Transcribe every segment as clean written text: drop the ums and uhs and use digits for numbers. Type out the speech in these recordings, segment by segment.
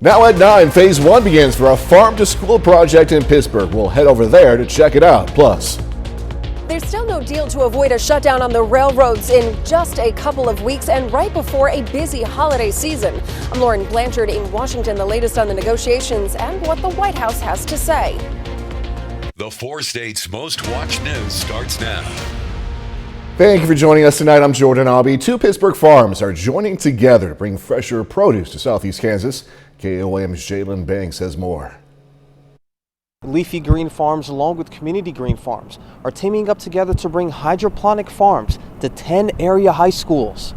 Now at 9, Phase 1 begins for a farm-to-school project in Pittsburgh. We'll head over there to check it out. Plus, there's still no deal to avoid a shutdown on the railroads in just a couple of weeks and right before a busy holiday season. I'm Lauren Blanchard in Washington. The latest on the negotiations and what the White House has to say. The 4 states' most watched news starts now. Thank you for joining us tonight. I'm Jordan Albee. 2 Pittsburgh farms are joining together to bring fresher produce to southeast Kansas. KOAM's Jalen Banks has more. Leafy Green Farms, along with Community Green Farms, are teaming up together to bring hydroponic farms to 10 area high schools.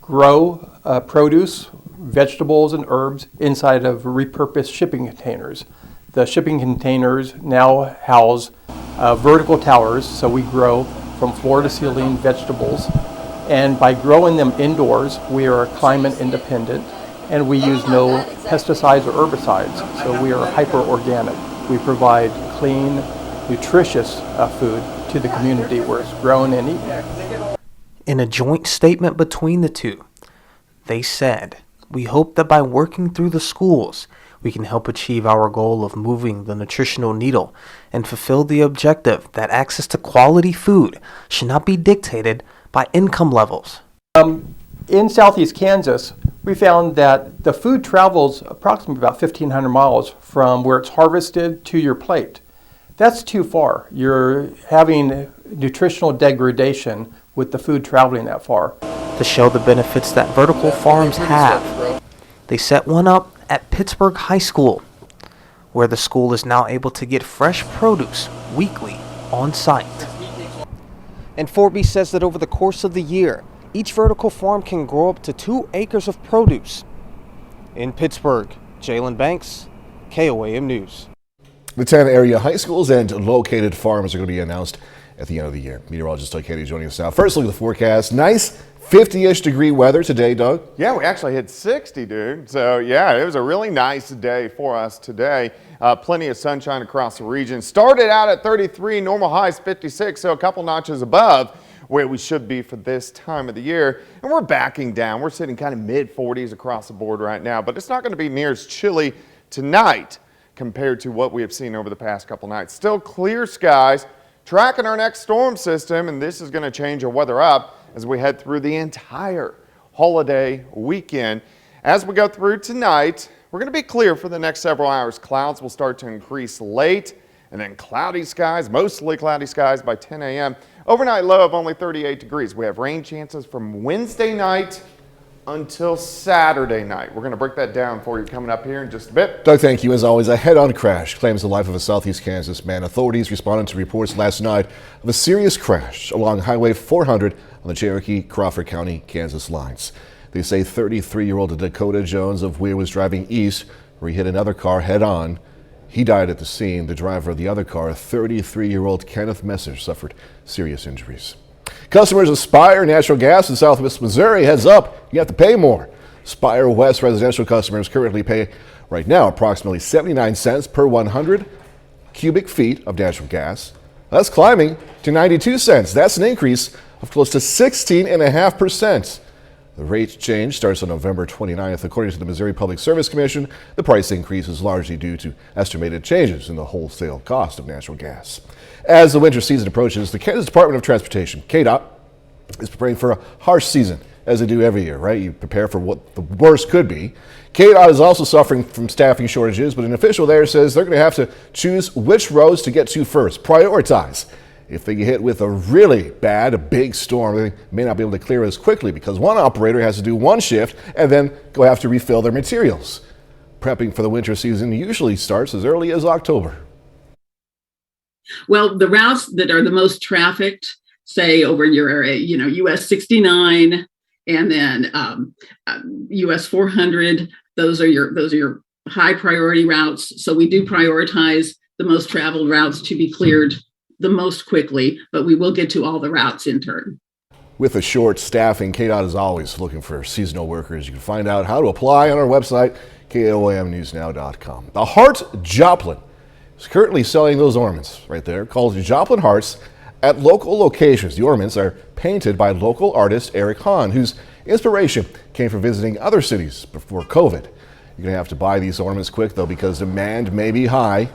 Grow produce, vegetables, and herbs inside of repurposed shipping containers. The shipping containers now house vertical towers, so we grow from floor to ceiling vegetables. And by growing them indoors, we are climate independent, and we use no pesticides or herbicides, so we are hyper-organic. We provide clean, nutritious food to the community where it's grown and eaten. In a joint statement between the two, they said, "We hope that by working through the schools, we can help achieve our goal of moving the nutritional needle and fulfill the objective that access to quality food should not be dictated by income levels." In southeast Kansas, we found that the food travels approximately about 1,500 miles from where it's harvested to your plate. That's too far. You're having nutritional degradation with the food traveling that far. To show the benefits that vertical farms have, they set one up at Pittsburgh High School, where the school is now able to get fresh produce weekly on site. And Forby says that over the course of the year, each vertical farm can grow up to 2 acres of produce. In Pittsburgh, Jalen Banks, KOAM News. The 10 area high schools and located farms are going to be announced at the end of the year. Meteorologist Doug Katie joining us now. First, look at the forecast. Nice 50-ish degree weather today, Doug. Yeah, we actually hit 60, dude. So, yeah, it was a really nice day for us today. Plenty of sunshine across the region. Started out at 33, normal highs 56, so a couple notches above where we should be for this time of the year. And we're backing down. We're sitting kind of mid-40s across the board right now, but it's not going to be near as chilly tonight compared to what we have seen over the past couple nights. Still clear skies, tracking our next storm system, and this is going to change our weather up as we head through the entire holiday weekend. As we go through tonight, we're going to be clear for the next several hours. Clouds will start to increase late, and then cloudy skies, mostly cloudy skies by 10 a.m. Overnight low of only 38 degrees. We have rain chances from Wednesday night until Saturday night. We're going to break that down for you coming up here in just a bit. Doug, thank you. As always, a head-on crash claims the life of a southeast Kansas man. Authorities responded to reports last night of a serious crash along Highway 400 on the Cherokee-Crawford County, Kansas lines. They say 33-year-old Dakota Jones of Weir was driving east where he hit another car head-on. He died at the scene. The driver of the other car, 33-year-old Kenneth Messer, suffered serious injuries. Customers of Spire Natural Gas in Southwest Missouri, heads up, you have to pay more. Spire West residential customers currently pay right now approximately 79 cents per 100 cubic feet of natural gas. That's climbing to 92 cents. That's an increase of close to 16.5%. The rate change starts on November 29th. According to the Missouri Public Service Commission, the price increase is largely due to estimated changes in the wholesale cost of natural gas. As the winter season approaches, the Kansas Department of Transportation, KDOT, is preparing for a harsh season, as they do every year, right? You prepare for what the worst could be. KDOT is also suffering from staffing shortages, but an official there says they're going to have to choose which roads to get to first, prioritize. If they get hit with a really bad, a big storm, they may not be able to clear as quickly because one operator has to do one shift and then go have to refill their materials. Prepping for the winter season usually starts as early as October. Well, the routes that are the most trafficked, say over in your area, US 69 and then US 400, those are your high priority routes. So we do prioritize the most traveled routes to be cleared the most quickly, but we will get to all the routes in turn. With a short staffing, KDOT is always looking for seasonal workers. You can find out how to apply on our website, KOAMnewsnow.com. The Hart Joplin is currently selling those ornaments right there, called Joplin Hearts, at local locations. The ornaments are painted by local artist Eric Hahn, whose inspiration came from visiting other cities before COVID. You're going to have to buy these ornaments quick, though, because demand may be high.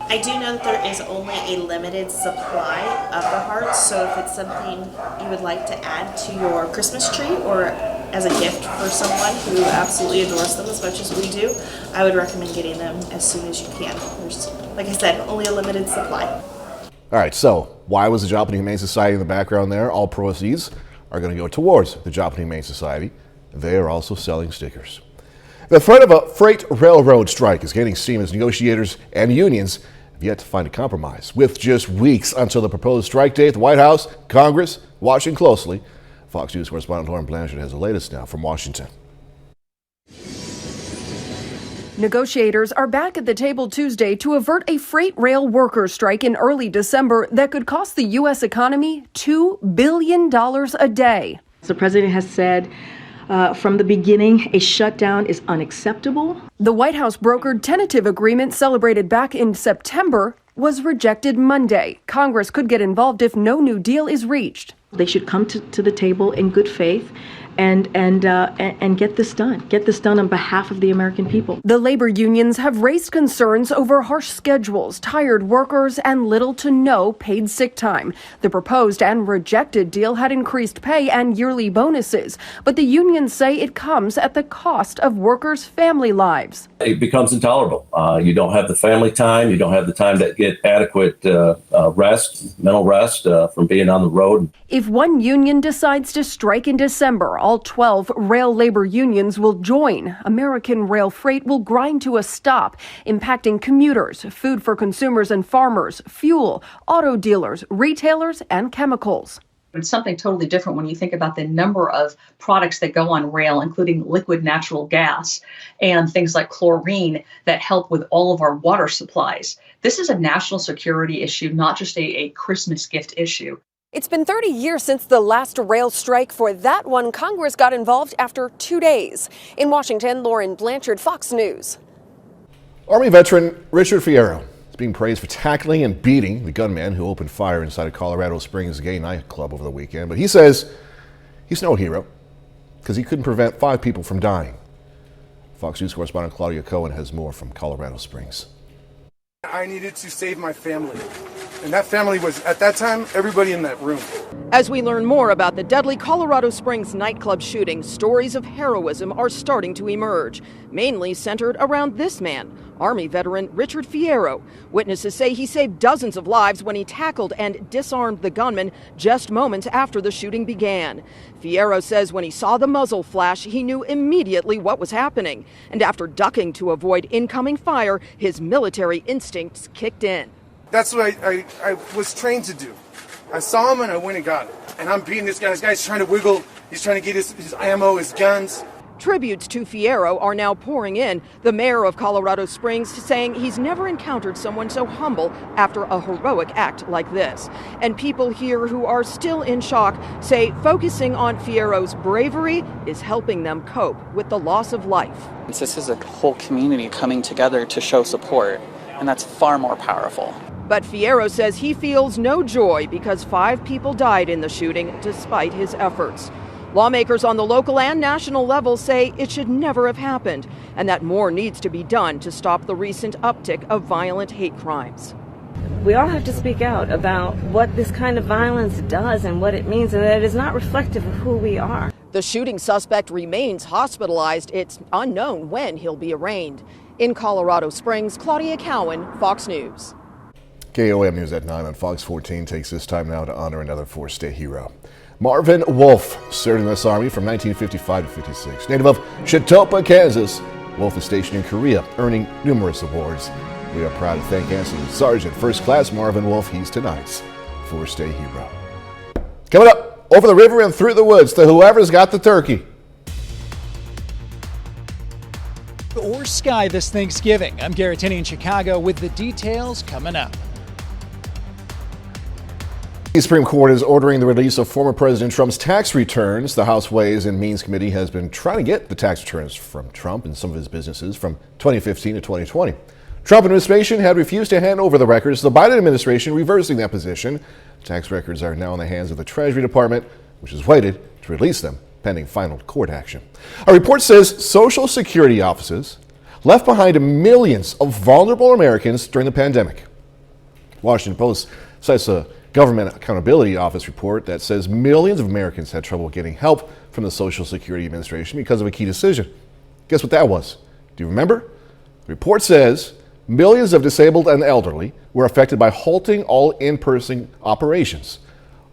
I do know that there is only a limited supply of the hearts, so if it's something you would like to add to your Christmas tree or as a gift for someone who absolutely adores them as much as we do, I would recommend getting them as soon as you can. There's, like I said, only a limited supply. All right, so why was the Japanese Humane Society in the background there? All proceeds are going to go towards the Japanese Humane Society. They are also selling stickers. The threat of a freight railroad strike is gaining steam as negotiators and unions have yet to find a compromise. With just weeks until the proposed strike date, the White House, Congress, watching closely. Fox News correspondent Lauren Blanchard has the latest now from Washington. Negotiators are back at the table Tuesday to avert a freight rail workers' strike in early December that could cost the U.S. economy $2 billion a day. The president has said from the beginning, a shutdown is unacceptable. The White House brokered tentative agreement celebrated back in September was rejected Monday. Congress could get involved if no new deal is reached. They should come to the table in good faith and get this done. Get this done on behalf of the American people. The labor unions have raised concerns over harsh schedules, tired workers, and little to no paid sick time. The proposed and rejected deal had increased pay and yearly bonuses, but the unions say it comes at the cost of workers' family lives. It becomes intolerable. You don't have the family time. You don't have the time to get adequate rest, mental rest from being on the road. If one union decides to strike in December, all 12 rail labor unions will join. American rail freight will grind to a stop, impacting commuters, food for consumers and farmers, fuel, auto dealers, retailers, and chemicals. It's something totally different when you think about the number of products that go on rail, including liquid natural gas and things like chlorine that help with all of our water supplies. This is a national security issue, not just a Christmas gift issue. It's been 30 years since the last rail strike. For that one, Congress got involved after 2 days. In Washington, Lauren Blanchard, Fox News. Army veteran Richard Fierro is being praised for tackling and beating the gunman who opened fire inside a Colorado Springs gay nightclub over the weekend. But he says he's no hero because he couldn't prevent 5 people from dying. Fox News correspondent Claudia Cohen has more from Colorado Springs. I needed to save my family. And that family was, at that time, everybody in that room. As we learn more about the deadly Colorado Springs nightclub shooting, stories of heroism are starting to emerge, mainly centered around this man, Army veteran Richard Fierro. Witnesses say he saved dozens of lives when he tackled and disarmed the gunman just moments after the shooting began. Fierro says when he saw the muzzle flash, he knew immediately what was happening. And after ducking to avoid incoming fire, his military instincts kicked in. That's what I was trained to do. I saw him and I went and got him. And I'm beating this guy. This guy's trying to wiggle. He's trying to get his ammo, his guns. Tributes to Fierro are now pouring in. The mayor of Colorado Springs saying he's never encountered someone so humble after a heroic act like this. And people here who are still in shock say focusing on Fierro's bravery is helping them cope with the loss of life. This is a whole community coming together to show support, and that's far more powerful. But Fierro says he feels no joy because 5 people died in the shooting despite his efforts. Lawmakers on the local and national level say it should never have happened and that more needs to be done to stop the recent uptick of violent hate crimes. We all have to speak out about what this kind of violence does and what it means, and that it is not reflective of who we are. The shooting suspect remains hospitalized. It's unknown when he'll be arraigned. In Colorado Springs, Claudia Cowan, Fox News. KOAM News at 9 on Fox 14 takes this time now to honor another four-state hero. Marvin Wolf served in the Army from 1955 to 56. Native of Chautauqua, Kansas, Wolf is stationed in Korea, earning numerous awards. We are proud to thank Ensign Sergeant First Class Marvin Wolf. He's tonight's four-state hero. Coming up, over the river and through the woods to whoever's got the turkey. Or sky this Thanksgiving. I'm Garrett Tenney in Chicago with the details coming up. The Supreme Court is ordering the release of former President Trump's tax returns. The House Ways and Means Committee has been trying to get the tax returns from Trump and some of his businesses from 2015 to 2020. Trump administration had refused to hand over the records. The Biden administration reversing that position. Tax records are now in the hands of the Treasury Department, which has waited to release them pending final court action. A report says Social Security offices left behind millions of vulnerable Americans during the pandemic. Washington Post cites a Government Accountability Office report that says millions of Americans had trouble getting help from the Social Security Administration because of a key decision. Guess what that was? Do you remember? The report says millions of disabled and elderly were affected by halting all in-person operations.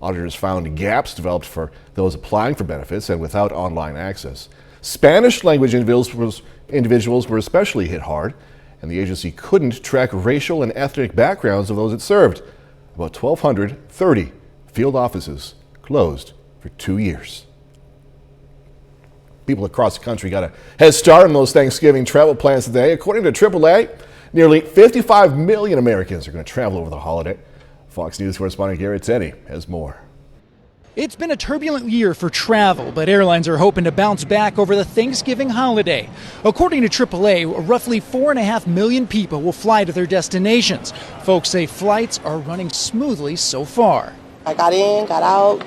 Auditors found gaps developed for those applying for benefits and without online access. Spanish language individuals were especially hit hard, and the agency couldn't track racial and ethnic backgrounds of those it served. About 1,230 field offices closed for 2 years. People across the country got a head start on those Thanksgiving travel plans today. According to AAA, nearly 55 million Americans are going to travel over the holiday. Fox News correspondent Garrett Tenney has more. It's been a turbulent year for travel, but airlines are hoping to bounce back over the Thanksgiving holiday. According to AAA, roughly 4.5 million people will fly to their destinations. Folks say flights are running smoothly so far. I got in, got out.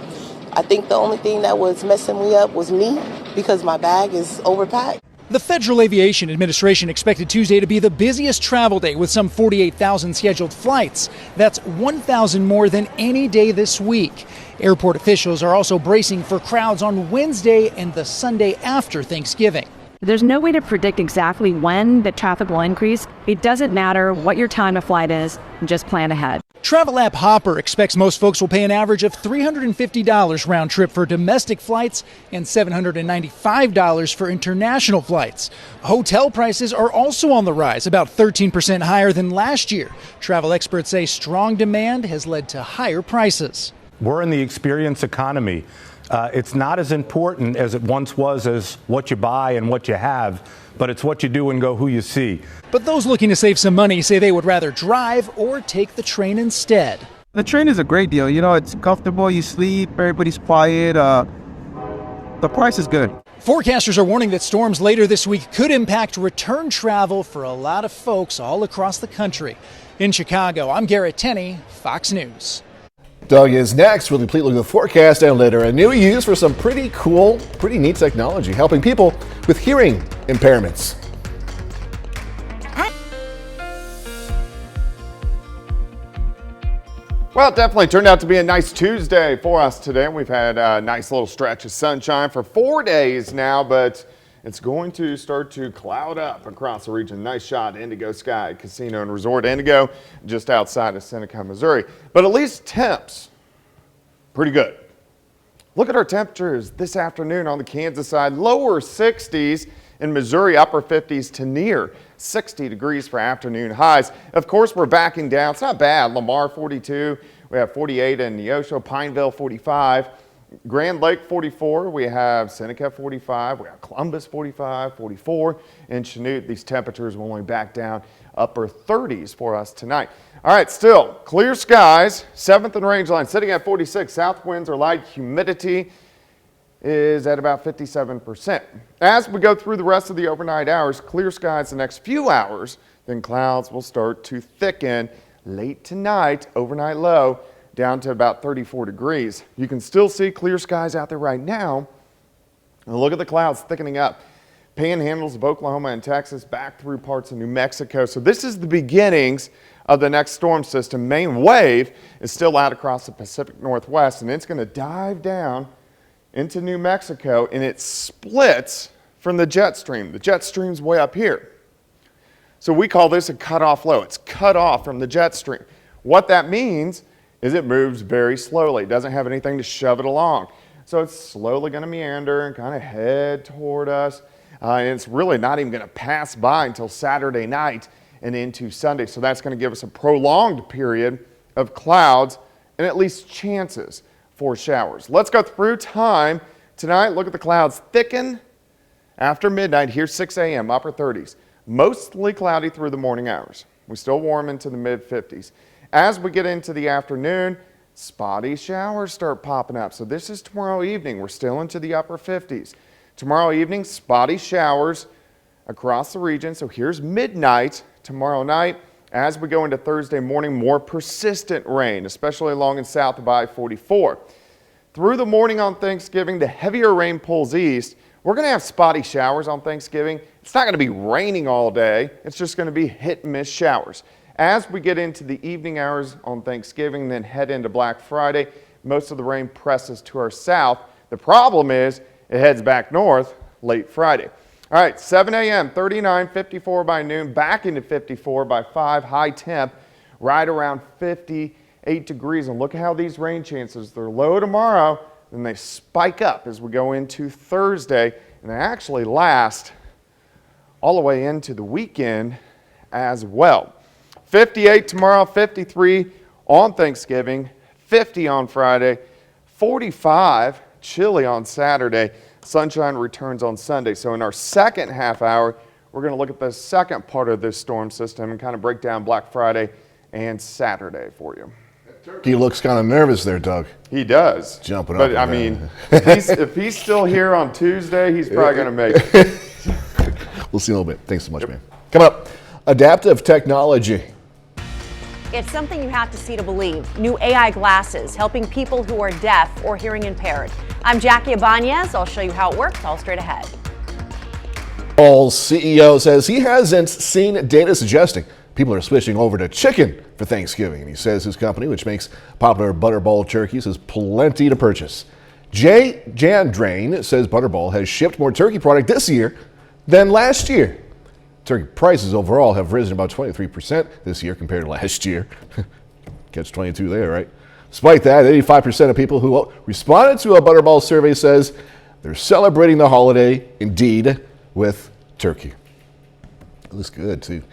I think the only thing that was messing me up was me because my bag is overpacked. The Federal Aviation Administration expected Tuesday to be the busiest travel day with some 48,000 scheduled flights. That's 1,000 more than any day this week. Airport officials are also bracing for crowds on Wednesday and the Sunday after Thanksgiving. There's no way to predict exactly when the traffic will increase. It doesn't matter what your time of flight is, just plan ahead. Travel app Hopper expects most folks will pay an average of $350 round trip for domestic flights and $795 for international flights. Hotel prices are also on the rise, about 13% higher than last year. Travel experts say strong demand has led to higher prices. We're in the experience economy. It's not as important as it once was as what you buy and what you have, but it's what you do and go who you see. But those looking to save some money say they would rather drive or take the train instead. The train is a great deal. You know, it's comfortable, you sleep, everybody's quiet. The price is good. Forecasters are warning that storms later this week could impact return travel for a lot of folks all across the country. In Chicago, I'm Garrett Tenney, Fox News. Doug is next with a complete look at the forecast and later a new use for some pretty cool, pretty neat technology helping people with hearing impairments. Well, it definitely turned out to be a nice Tuesday for us today. We've had a nice little stretch of sunshine for 4 days now, but it's going to start to cloud up across the region. Nice shot, Indigo Sky Casino and Resort Indigo, just outside of Seneca, Missouri. But at least temps, pretty good. Look at our temperatures this afternoon on the Kansas side. Lower 60s in Missouri, upper 50s to near 60 degrees for afternoon highs. Of course, we're backing down. It's not bad. Lamar 42. We have 48 in Neosho, Pineville 45. Grand Lake 44, we have Seneca 45, we have Columbus 45, 44, and Chanute. These temperatures will only back down upper 30s for us tonight. All right, still clear skies, 7th and Rangeline sitting at 46. South winds are light, humidity is at about 57%. As we go through the rest of the overnight hours, clear skies the next few hours, then clouds will start to thicken late tonight, overnight low down to about 34 degrees. You can still see clear skies out there right now. And look at the clouds thickening up. Panhandles of Oklahoma and Texas back through parts of New Mexico. So this is the beginnings of the next storm system. Main wave is still out across the Pacific Northwest, and it's going to dive down into New Mexico, and it splits from the jet stream. The jet stream's way up here. So we call this a cutoff low. It's cut off from the jet stream. What that means is it moves very slowly. It doesn't have anything to shove it along. So it's slowly going to meander and kind of head toward us. And it's really not even going to pass by until Saturday night and into Sunday. So that's going to give us a prolonged period of clouds and at least chances for showers. Let's go through time tonight. Look at the clouds thicken after midnight. Here's 6 a.m., upper 30s. Mostly cloudy through the morning hours. We still warm into the mid 50s. As we get into the afternoon, spotty showers start popping up. So this is tomorrow evening. We're still into the upper 50s. Tomorrow evening, spotty showers across the region. So here's midnight tomorrow night. As we go into Thursday morning, more persistent rain, especially along and south of I-44. through the morning on Thanksgiving, the heavier rain pulls east. We're going to have spotty showers on Thanksgiving. It's not going to be raining all day. It's just going to be hit and miss showers. As we get into the evening hours on Thanksgiving, then head into Black Friday, most of the rain presses to our south. The problem is it heads back north late Friday. All right, 7 a.m., 39, 54 by noon, back into 54 by 5, high temp, right around 58 degrees. And look at how these rain chances, they're low tomorrow, then they spike up as we go into Thursday, and they actually last all the way into the weekend as well. 58 tomorrow, 53 on Thanksgiving, 50 on Friday, 45, chilly on Saturday. Sunshine returns on Sunday. So in our second half hour, we're going to look at the second part of this storm system and kind of break down Black Friday and Saturday for you. He looks kind of nervous there, Doug. He does. Jumping up. But I mean, if he's still here on Tuesday, he's probably going to make it. We'll see in a little bit. Thanks so much, man. Coming up, adaptive technology. It's something you have to see to believe. New AI glasses helping people who are deaf or hearing impaired. I'm Jackie Ibanez. I'll show you how it works all straight ahead. Butterball's CEO says he hasn't seen data suggesting people are switching over to chicken for Thanksgiving. And he says his company, which makes popular Butterball turkeys, has plenty to purchase. Jay Jandrain says Butterball has shipped more turkey product this year than last year. Turkey prices overall have risen about 23% this year compared to last year. Catch 22 there, right? Despite that, 85% of people who responded to a Butterball survey says they're celebrating the holiday, indeed, with turkey. It looks good, too.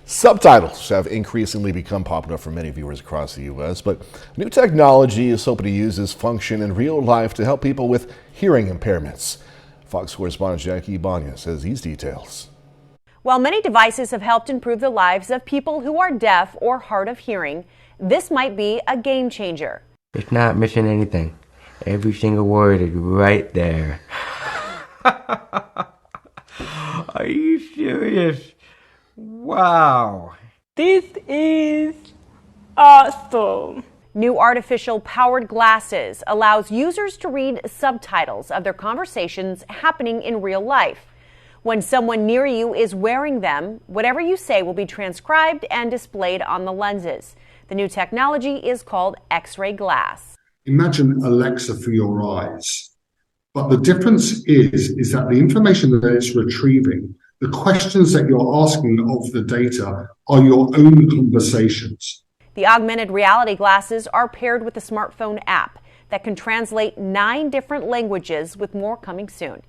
Subtitles have increasingly become popular for many viewers across the U.S., but new technology is hoping to use this function in real life to help people with hearing impairments. Fox correspondent Jackie Ibanez has these details. While many devices have helped improve the lives of people who are deaf or hard of hearing, this might be a game changer. It's not missing anything. Every single word is right there. Are you serious? Wow. This is awesome. New artificial powered glasses allows users to read subtitles of their conversations happening in real life. When someone near you is wearing them, whatever you say will be transcribed and displayed on the lenses. The new technology is called X-ray glass. Imagine Alexa for your eyes. But the difference is that the information that it's retrieving, the questions that you're asking of the data are your own conversations. The augmented reality glasses are paired with a smartphone app that can translate 9 different languages, with more coming soon.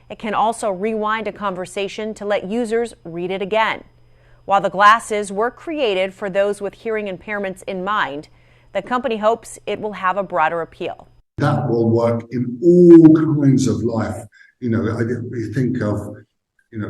It can also rewind a conversation to let users read it again. While the glasses were created for those with hearing impairments in mind, the company hopes it will have a broader appeal. That will work in all kinds of life. You know, we think of,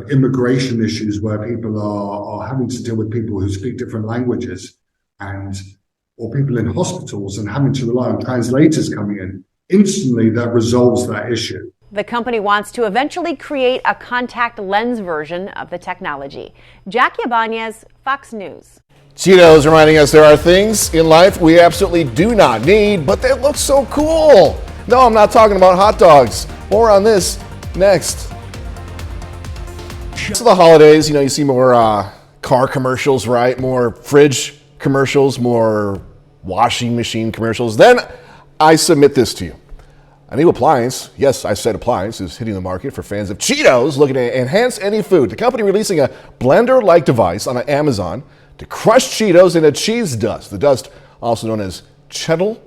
immigration issues where people are having to deal with people who speak different languages, or people in hospitals and having to rely on translators coming in. Instantly, that resolves that issue. The company wants to eventually create a contact lens version of the technology. Jackie Ibanez, Fox News. Cheetos reminding us there are things in life we absolutely do not need, but they look so cool. No, I'm not talking about hot dogs. More on this next. So the holidays, you see more car commercials, right? More fridge commercials, more washing machine commercials. Then I submit this to you. A new appliance, yes, I said appliance, is hitting the market for fans of Cheetos looking to enhance any food. The company releasing a blender-like device on Amazon to crush Cheetos into cheese dust. The dust, also known as chettle,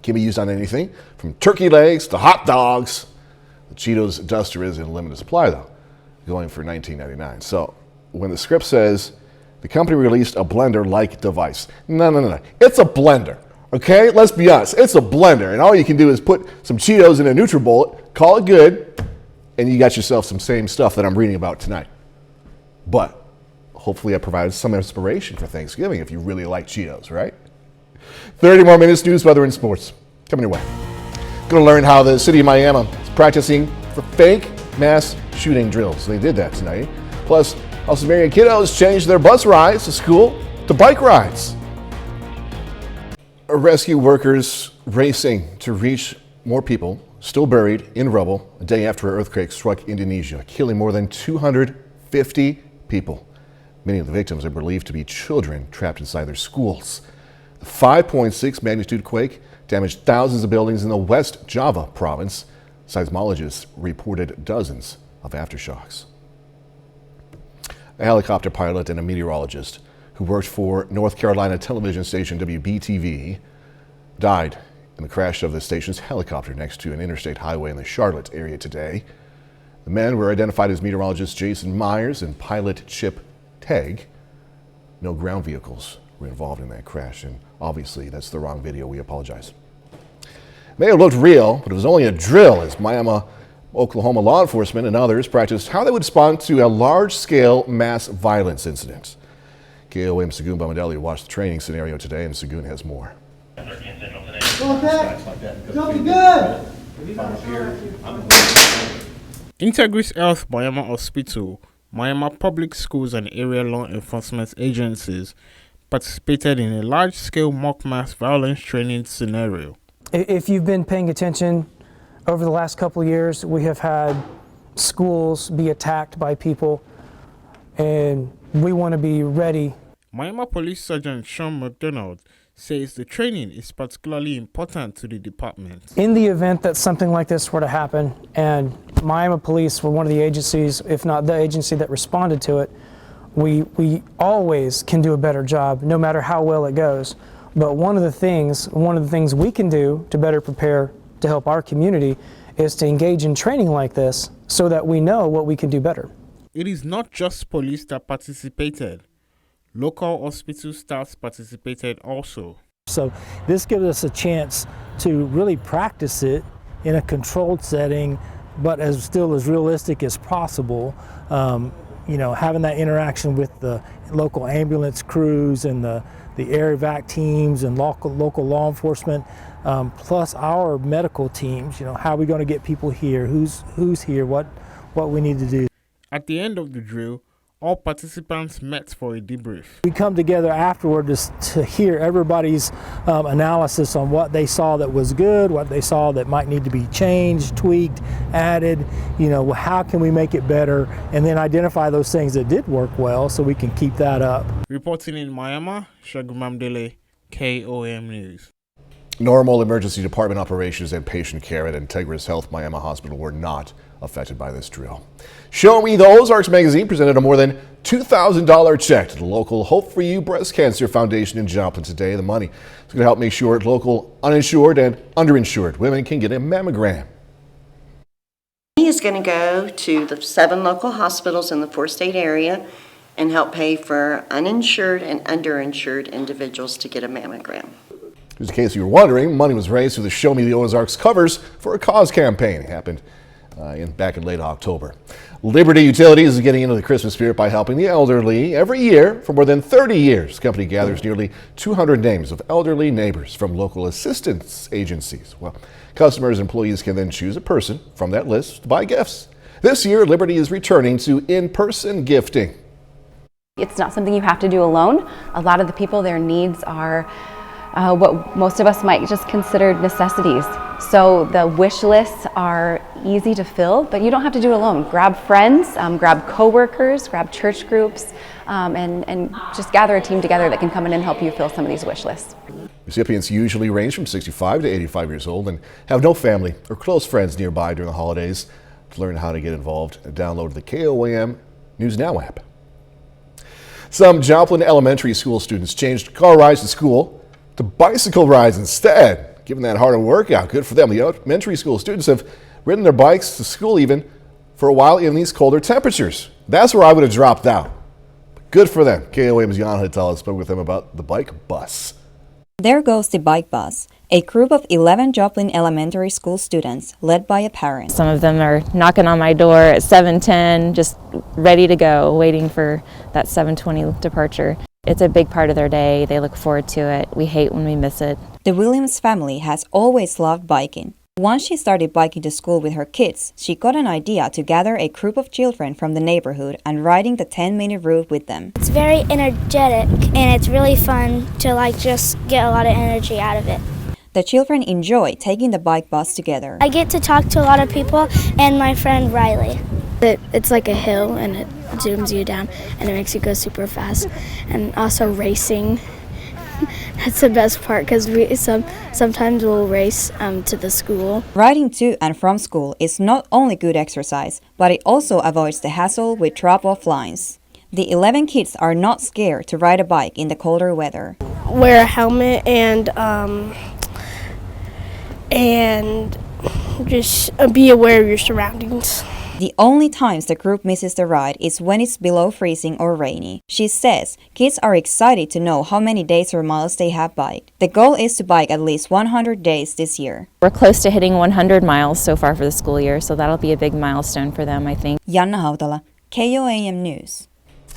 can be used on anything from turkey legs to hot dogs. The Cheetos duster is in limited supply, though, going for $19.99. So when the script says the company released a blender-like device, no. It's a blender. Okay, let's be honest. It's a blender, and all you can do is put some Cheetos in a NutriBullet, call it good, and you got yourself some same stuff that I'm reading about tonight. But hopefully I provided some inspiration for Thanksgiving if you really like Cheetos, right? 30 more minutes, news, weather, and sports. Coming your way. Going to learn how the city of Miami is practicing for fake mass shooting drills. They did that tonight. Plus, how some area kiddos changed their bus rides to school to bike rides. Rescue workers racing to reach more people still buried in rubble a day after an earthquake struck Indonesia, killing more than 250 people. Many of the victims are believed to be children trapped inside their schools. The 5.6 magnitude quake damaged thousands of buildings in the West Java province. Seismologists reported dozens of aftershocks. A helicopter pilot and a meteorologist who worked for North Carolina television station WBTV died in the crash of the station's helicopter next to an interstate highway in the Charlotte area today. The men were identified as meteorologist Jason Myers and pilot Chip Tagg. No ground vehicles were involved in that crash, and obviously that's the wrong video. We apologize. It may have looked real, but it was only a drill as Miami, Oklahoma law enforcement and others practiced how they would respond to a large-scale mass violence incident. KOAM Sagoon Bamadeli watched the training scenario today, and Sagoon has more. Integris Health Miami Hospital, Miami Public Schools and area law enforcement agencies participated in a large-scale mock mass violence training scenario. If you've been paying attention over the last couple of years, we have had schools be attacked by people, and we want to be ready. Miami Police Sergeant Sean McDonald says the training is particularly important to the department. In the event that something like this were to happen, and Miami Police were one of the agencies, if not the agency that responded to it, we always can do a better job, no matter how well it goes. But one of the things we can do to better prepare to help our community is to engage in training like this so that we know what we can do better. It is not just police that participated. Local hospital staff participated also. So this gives us a chance to really practice it in a controlled setting, but still as realistic as possible. Having that interaction with the local ambulance crews and the air evac teams and local law enforcement, plus our medical teams. How are we going to get people here? Who's here? What we need to do. At the end of the drill, all participants met for a debrief. We come together afterward to hear everybody's analysis on what they saw that was good, what they saw that might need to be changed, tweaked, added. How can we make it better, and then identify those things that did work well so we can keep that up. Reporting in Miami, Shagumamdele, KOAM News. Normal emergency department operations and patient care at Integris Health Miami Hospital were not affected by this drill. Show Me the Ozarks magazine presented a more than $2,000 check to the local Hope for You Breast Cancer Foundation in Joplin today. The money is going to help make sure local uninsured and underinsured women can get a mammogram. He is going to go to the 7 local hospitals in the 4-state area and help pay for uninsured and underinsured individuals to get a mammogram. Just in case you were wondering, money was raised through the Show Me the Ozarks covers for a cause campaign. It happened back in late October. Liberty Utilities is getting into the Christmas spirit by helping the elderly. Every year, for more than 30 years, the company gathers nearly 200 names of elderly neighbors from local assistance agencies. Well, customers and employees can then choose a person from that list to buy gifts. This year, Liberty is returning to in-person gifting. It's not something you have to do alone. A lot of the people, their needs are what most of us might just consider necessities. So the wish lists are easy to fill, but you don't have to do it alone. Grab friends, grab coworkers, grab church groups, and just gather a team together that can come in and help you fill some of these wish lists. Recipients usually range from 65 to 85 years old and have no family or close friends nearby during the holidays. To learn how to get involved, download the KOAM News Now app. Some Joplin elementary school students changed car rides to school to bicycle rides instead. Given that harder workout, good for them. The elementary school students have ridden their bikes to school even for a while in these colder temperatures. That's where I would have dropped out. Good for them. KOAM's Jan Hittala spoke with them about the bike bus. There goes the bike bus, a group of 11 Joplin elementary school students led by a parent. Some of them are knocking on my door at 7:10, just ready to go, waiting for that 7:20 departure. It's a big part of their day. They look forward to it. We hate when we miss it. The Williams family has always loved biking. Once she started biking to school with her kids, she got an idea to gather a group of children from the neighborhood and riding the 10-minute route with them. It's very energetic and it's really fun to just get a lot of energy out of it. The children enjoy taking the bike bus together. I get to talk to a lot of people and my friend Riley. It's like a hill and it zooms you down and it makes you go super fast. And also racing. That's the best part because sometimes we'll race to the school. Riding to and from school is not only good exercise, but it also avoids the hassle with drop-off lines. The 11 kids are not scared to ride a bike in the colder weather. Wear a helmet and just be aware of your surroundings. The only times the group misses the ride is when it's below freezing or rainy. She says kids are excited to know how many days or miles they have biked. The goal is to bike at least 100 days this year. We're close to hitting 100 miles so far for the school year, so that'll be a big milestone for them, I think. Janna Hautala, KOAM News.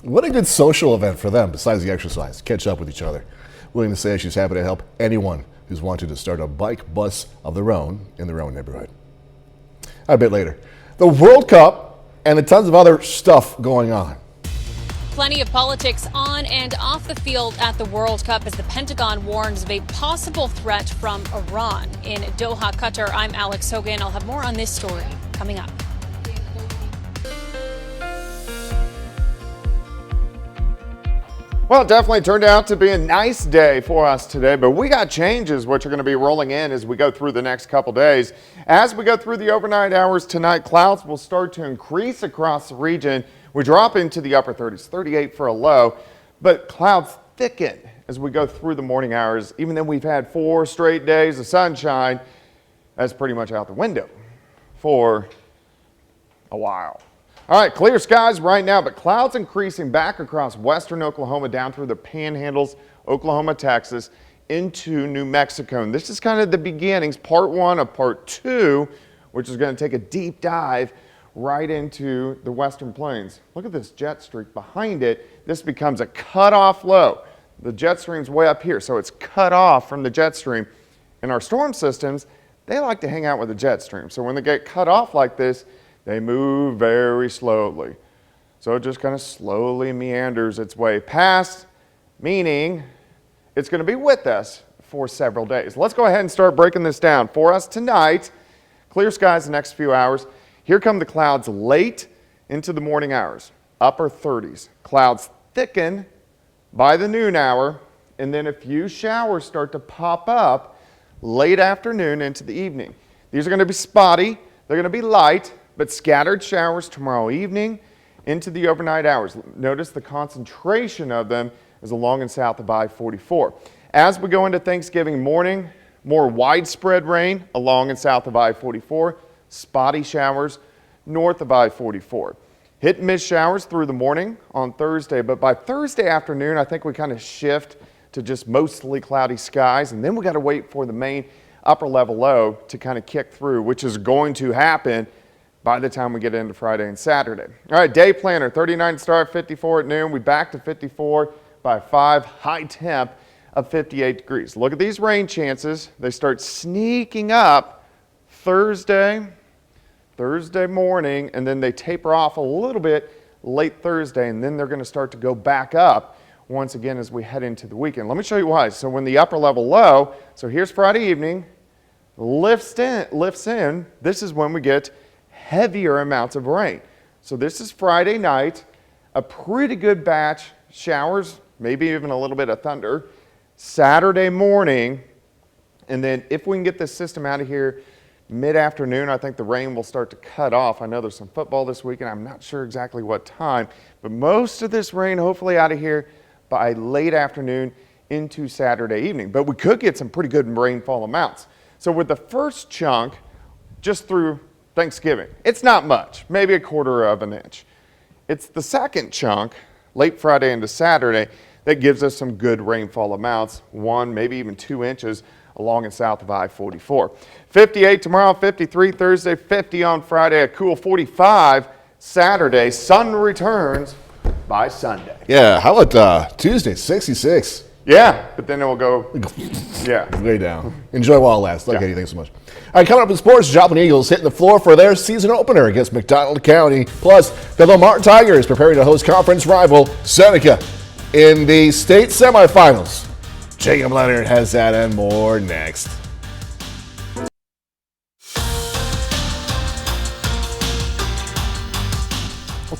What a good social event for them, besides the exercise. Catch up with each other. Willing to say she's happy to help anyone who's wanted to start a bike bus of their own in their own neighborhood. A bit later, the World Cup and the tons of other stuff going on. Plenty of politics on and off the field at the World Cup as the Pentagon warns of a possible threat from Iran. In Doha, Qatar, I'm Alex Hogan. I'll have more on this story coming up. Well, it definitely turned out to be a nice day for us today, but we got changes which are going to be rolling in as we go through the next couple days. As we go through the overnight hours tonight, clouds will start to increase across the region. We drop into the upper 30s, 38 for a low, but clouds thicken as we go through the morning hours. Even though we've had 4 straight days of sunshine, that's pretty much out the window for a while. All right, clear skies right now, but clouds increasing back across western Oklahoma down through the panhandles, Oklahoma, Texas, into New Mexico. And this is kind of the beginnings, part 1 of part 2, which is going to take a deep dive right into the western plains. Look at this jet streak behind it. This becomes a cutoff low. The jet stream's way up here, so it's cut off from the jet stream. In our storm systems, they like to hang out with the jet stream. So when they get cut off like this, they move very slowly. So it just kind of slowly meanders its way past, meaning it's going to be with us for several days. Let's go ahead and start breaking this down. For us tonight, clear skies the next few hours. Here come the clouds late into the morning hours, upper 30s. Clouds thicken by the noon hour, and then a few showers start to pop up late afternoon into the evening. These are going to be spotty. They're going to be light, but scattered showers tomorrow evening into the overnight hours. Notice the concentration of them is along and south of I-44. As we go into Thanksgiving morning, more widespread rain along and south of I-44, spotty showers north of I-44. Hit and miss showers through the morning on Thursday, but by Thursday afternoon, I think we kind of shift to just mostly cloudy skies, and then we got to wait for the main upper level low to kind of kick through, which is going to happen by the time we get into Friday and Saturday. All right, day planner, 39 start, 54 at noon. We back to 54 by 5, high temp of 58 degrees. Look at these rain chances. They start sneaking up Thursday morning, and then they taper off a little bit late Thursday, and then they're going to start to go back up once again as we head into the weekend. Let me show you why. So when the upper level low, so here's Friday evening, lifts in, this is when we get heavier amounts of rain. So this is Friday night, a pretty good batch, showers, maybe even a little bit of thunder. Saturday morning, and then if we can get this system out of here mid-afternoon, I think the rain will start to cut off. I know there's some football this weekend. I'm not sure exactly what time, but most of this rain hopefully out of here by late afternoon into Saturday evening. But we could get some pretty good rainfall amounts. So with the first chunk, just through Thanksgiving, it's not much, maybe a quarter of an inch. It's the second chunk, late Friday into Saturday, that gives us some good rainfall amounts, 1, maybe even 2 inches along and south of I-44. 58 tomorrow, 53 Thursday, 50 on Friday, a cool 45 Saturday. Sun returns by Sunday. Yeah, how about Tuesday, 66? Yeah, but then it will go, way down. Enjoy while it lasts. Like anything so much. All right, coming up in sports, Joplin Eagles hitting the floor for their season opener against McDonald County. Plus, the Lamar Tigers preparing to host conference rival Seneca in the state semifinals. Jacob Leonard has that and more next.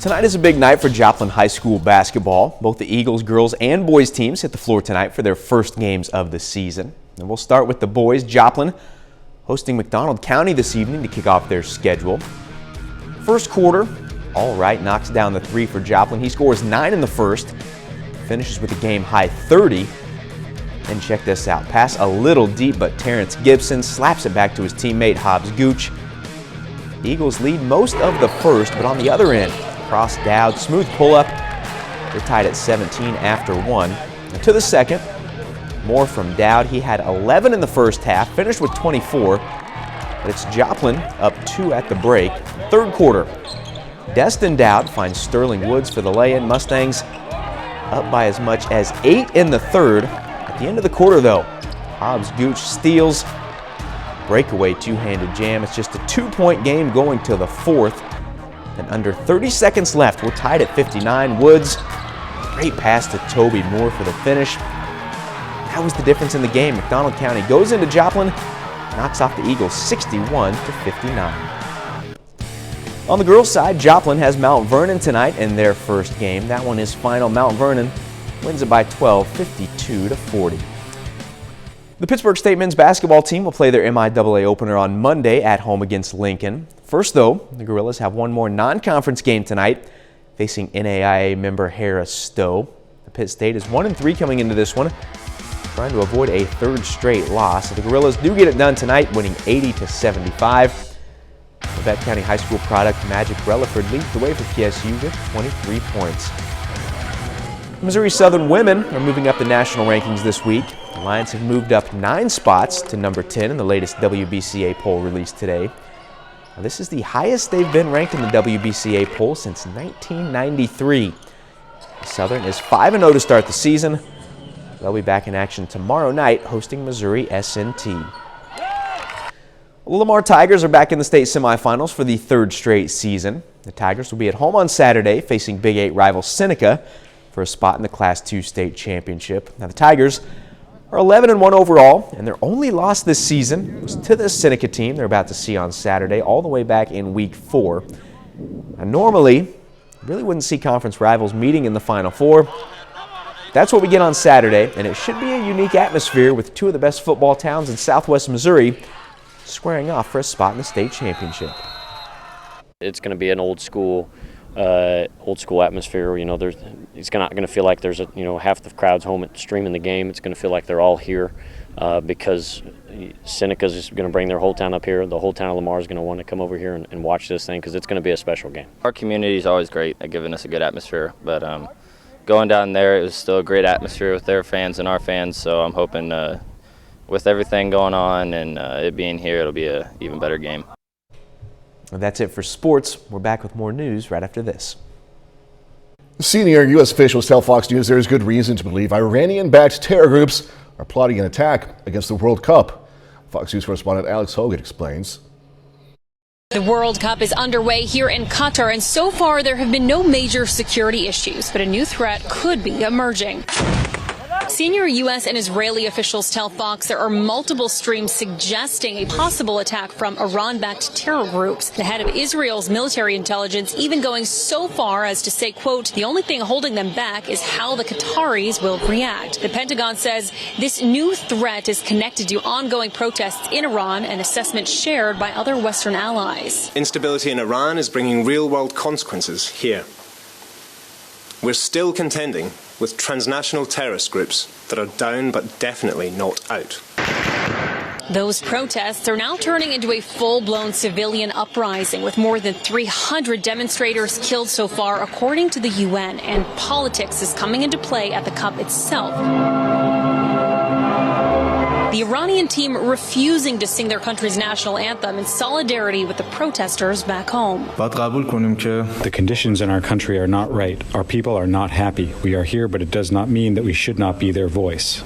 Tonight is a big night for Joplin High School basketball. Both the Eagles girls and boys teams hit the floor tonight for their first games of the season. And we'll start with the boys. Joplin hosting McDonald County this evening to kick off their schedule. First quarter, All Right knocks down the three for Joplin. He scores 9 in the first, finishes with a game-high 30. And check this out. Pass a little deep, but Terrence Gibson slaps it back to his teammate Hobbs Gooch. Eagles lead most of the first, but on the other end, Cross Dowd, smooth pull-up. They're tied at 17 after 1. And to the second, more from Dowd. He had 11 in the first half, finished with 24. But it's Joplin up 2 at the break. Third quarter, Destin Dowd finds Sterling Woods for the lay-in. Mustangs up by as much as 8 in the third. At the end of the quarter, though, Hobbs Gooch steals. Breakaway two-handed jam. It's just a 2-point game going to the fourth. And under 30 seconds left, we're tied at 59. Woods, great pass to Toby Moore for the finish. That was the difference in the game. McDonald County goes into Joplin, knocks off the Eagles 61-59. On the girls' side, Joplin has Mount Vernon tonight in their first game. That one is final. Mount Vernon wins it by 12, 52-40. The Pittsburgh State men's basketball team will play their MIAA opener on Monday at home against Lincoln. First, though, the Gorillas have one more non-conference game tonight, facing NAIA member Harris Stowe. The Pitt State is 1-3 coming into this one, trying to avoid a third straight loss. So the Gorillas do get it done tonight, winning 80-75. The Vet County High School product Magic Relaford leads the way for PSU with 23 points. Missouri Southern women are moving up the national rankings this week. The Lions have moved up 9 spots to number 10 in the latest WBCA poll released today. Now, this is the highest they've been ranked in the WBCA poll since 1993. Southern is 5-0 to start the season. They'll be back in action tomorrow night hosting Missouri SNT. The Lamar Tigers are back in the state semifinals for the third straight season. The Tigers will be at home on Saturday facing Big 8 rival Seneca for a spot in the Class 2 state championship. Now the Tigers are 11-1 overall, and their only loss this season was to this Seneca team they're about to see on Saturday, all the way back in Week 4. Now normally, you really wouldn't see conference rivals meeting in the Final Four. That's what we get on Saturday, and it should be a unique atmosphere with two of the best football towns in southwest Missouri squaring off for a spot in the state championship. It's going to be an old school atmosphere. You know, it's not going to feel like there's half the crowd's home streaming the game. It's going to feel like they're all here because Seneca's just going to bring their whole town up here. The whole town of Lamar is going to want to come over here and watch this thing because it's going to be a special game. Our community is always great at giving us a good atmosphere, but going down there, it was still a great atmosphere with their fans and our fans. So I'm hoping with everything going on and it being here, it'll be an even better game. And that's it for sports. We're back with more news right after this. Senior U.S. officials tell Fox News there is good reason to believe Iranian-backed terror groups are plotting an attack against the World Cup. Fox News correspondent Alex Hogan explains. The World Cup is underway here in Qatar, and so far there have been no major security issues, but a new threat could be emerging. Senior U.S. and Israeli officials tell Fox there are multiple streams suggesting a possible attack from Iran-backed terror groups. The head of Israel's military intelligence even going so far as to say, quote, the only thing holding them back is how the Qataris will react. The Pentagon says this new threat is connected to ongoing protests in Iran, an assessment shared by other Western allies. Instability in Iran is bringing real-world consequences here. We're still contending with transnational terrorist groups that are down but definitely not out. Those protests are now turning into a full-blown civilian uprising with more than 300 demonstrators killed so far, according to the UN, and politics is coming into play at the Cup itself. The Iranian team refusing to sing their country's national anthem in solidarity with the protesters back home. The conditions in our country are not right. Our people are not happy. We are here, but it does not mean that we should not be their voice.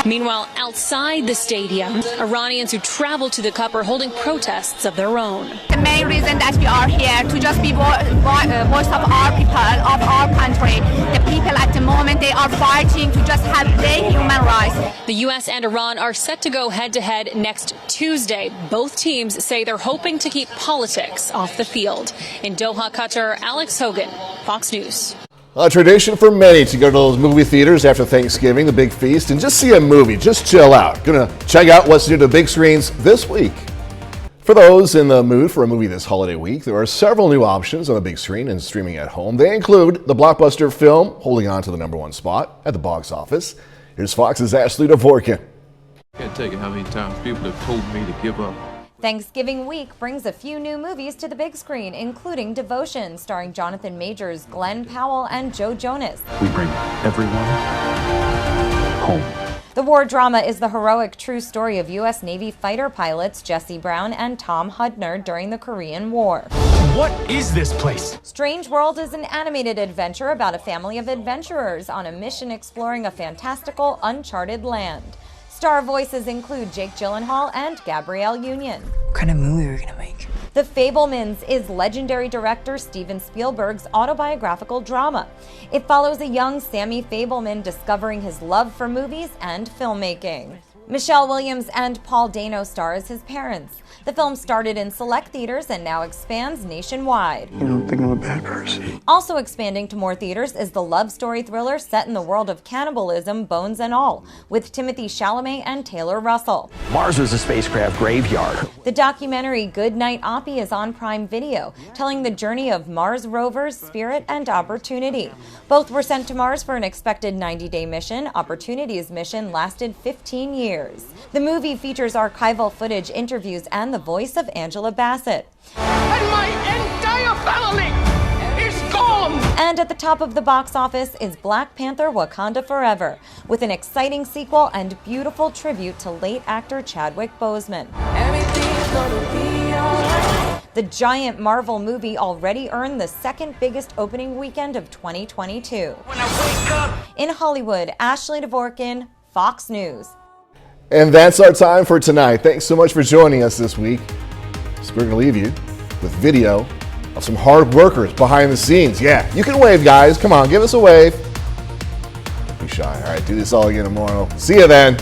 Meanwhile, outside the stadium, Iranians who travel to the Cup are holding protests of their own. The main reason that we are here to just be voice of our people, of our country. The people at the moment They are fighting to just have their human rights. The U.S. and Iran are set to go head-to-head next Tuesday. Both teams say they're hoping to keep politics off the field. In Doha, Qatar, Alex Hogan, Fox News. A tradition for many to go to those movie theaters after Thanksgiving, the big feast, and just see a movie, just chill out. Gonna check out what's new to the big screens this week. For those in the mood for a movie this holiday week, there are several new options on the big screen and streaming at home. They include the blockbuster film holding on to the #1 spot at the box office. Here's Fox's Ashley Dvorkin. Can't take it how many times people have told me to give up. Thanksgiving week brings a few new movies to the big screen, including Devotion, starring Jonathan Majors, Glenn Powell, and Joe Jonas. We bring everyone home. The war drama is the heroic true story of U.S. Navy fighter pilots Jesse Brown and Tom Hudner during the Korean War. What is this place? Strange World is an animated adventure about a family of adventurers on a mission exploring a fantastical, uncharted land. Star voices include Jake Gyllenhaal and Gabrielle Union. What kind of movie are we gonna make? The Fabelmans is legendary director Steven Spielberg's autobiographical drama. It follows a young Sammy Fabelman discovering his love for movies and filmmaking. Michelle Williams and Paul Dano star as his parents. The film started in select theaters and now expands nationwide. You don't think I'm a bad person. Also expanding to more theaters is the love story thriller set in the world of cannibalism, Bones and All, with Timothée Chalamet and Taylor Russell. Mars was a spacecraft graveyard. The documentary Good Night Oppie is on Prime Video, telling the journey of Mars rovers Spirit and Opportunity. Both were sent to Mars for an expected 90-day mission. Opportunity's mission lasted 15 years. The movie features archival footage, interviews, and the voice of Angela Bassett. And my entire family is gone! And at the top of the box office is Black Panther: Wakanda Forever, with an exciting sequel and beautiful tribute to late actor Chadwick Boseman. The giant Marvel movie already earned the second biggest opening weekend of 2022. In Hollywood, Ashley Dvorkin, Fox News. And that's our time for tonight. Thanks so much for joining us this week. So we're going to leave you with video of some hard workers behind the scenes. Yeah, you can wave, guys. Come on, give us a wave. Don't be shy. All right, do this all again tomorrow. See you then.